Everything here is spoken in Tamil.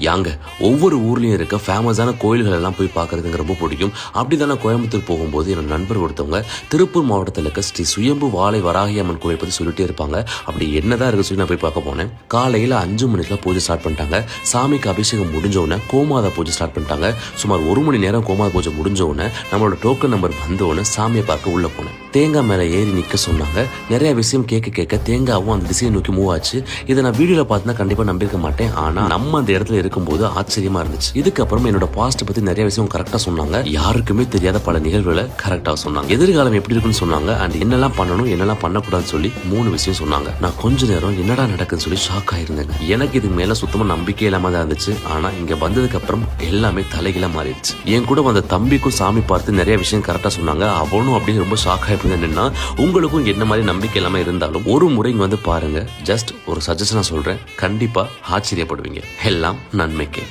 யாங்க ஒவ்வொரு ஊர்லயும் இருக்க ஃபேமஸான கோயில்கள் எல்லாம் போய் பார்க்கறதுங்க ரொம்ப பிடிக்கும். அப்படிதானே கோயம்புத்தூர் போகும்போது என்னோட நண்பர் ஒருத்தவங்க திருப்பூர் மாவட்டத்தில் இருக்க ஸ்ரீ சுயம்பு வாழை வராகி அம்மன் கோயில் பற்றி சொல்லிட்டே இருப்பாங்க. அப்படி என்னதான் இருக்கு சொல்லி நான் போய் பார்க்க போனேன். காலையில் 5 மணிக்கெல்லாம் பூஜை ஸ்டார்ட் பண்ணிட்டாங்க. சாமிக்கு அபிஷேகம் முடிஞ்ச உடனே கோமாதா பூஜை ஸ்டார்ட் பண்ணிட்டாங்க. சுமார் 1 மணி நேரம் கோமாதா பூஜை முடிஞ்ச உடனே நம்மளோட டோக்கன் நம்பர் வந்த உடனே சாமியை பார்க்க உள்ள போனேன். தேங்காய் மேலே ஏறி நிற்க சொன்னாங்க. நிறைய விஷயம் கேட்க தேங்காவும் அந்த திசையை நோக்கி மூவ் ஆச்சு. இதை நான் வீடியோல பார்த்தா கண்டிப்பா நம்பியிருக்க மாட்டேன். ஆனா நம்ம அந்த இடத்துல இருக்கும்போது ஆச்சரியமா இருந்துச்சு. இதுக்கப்புறம் என்னோட பாஸ்ட் பத்தி நிறைய விஷயம் கரெக்டா சொன்னாங்க. யாருக்குமே தெரியாத பல நிகழ்வுகளை கரெக்டா சொன்னாங்க. எதிர்காலம் எப்படி இருக்குன்னு சொன்னாங்க. அண்ட் என்னெல்லாம் பண்ணணும் என்னெல்லாம் பண்ணக்கூடாதுன்னு சொல்லி 3 விஷயம் சொன்னாங்க. நான் கொஞ்ச நேரம் என்னடா நடக்குன்னு சொல்லி ஷாக் ஆயிருந்தேங்க. எனக்கு இது மேல சுத்தமா நம்பிக்கை இல்லாம தான் இருந்துச்சு. ஆனா இங்க வந்ததுக்கு அப்புறம் எல்லாமே தலைகீழா மாறிடுச்சு. என் கூட வந்த தம்பிக்கும் சாமி பார்த்து நிறைய விஷயம் கரெக்டா சொன்னாங்க. அவனும் அப்படின்னு ரொம்ப ஷாக் ஆயிட்டு என்னன்னா, உங்களுக்கும் என்ன மாதிரி நம்பிக்கை இல்லாம இருந்தாலும் ஒரு முறை இங்க வந்து பாருங்க. ஜஸ்ட் ஒரு சஜஷனா சொல்றேன், கண்டிப்பா ஆச்சரியப்படுவீங்க. எல்லாம் நன்மைக்கே.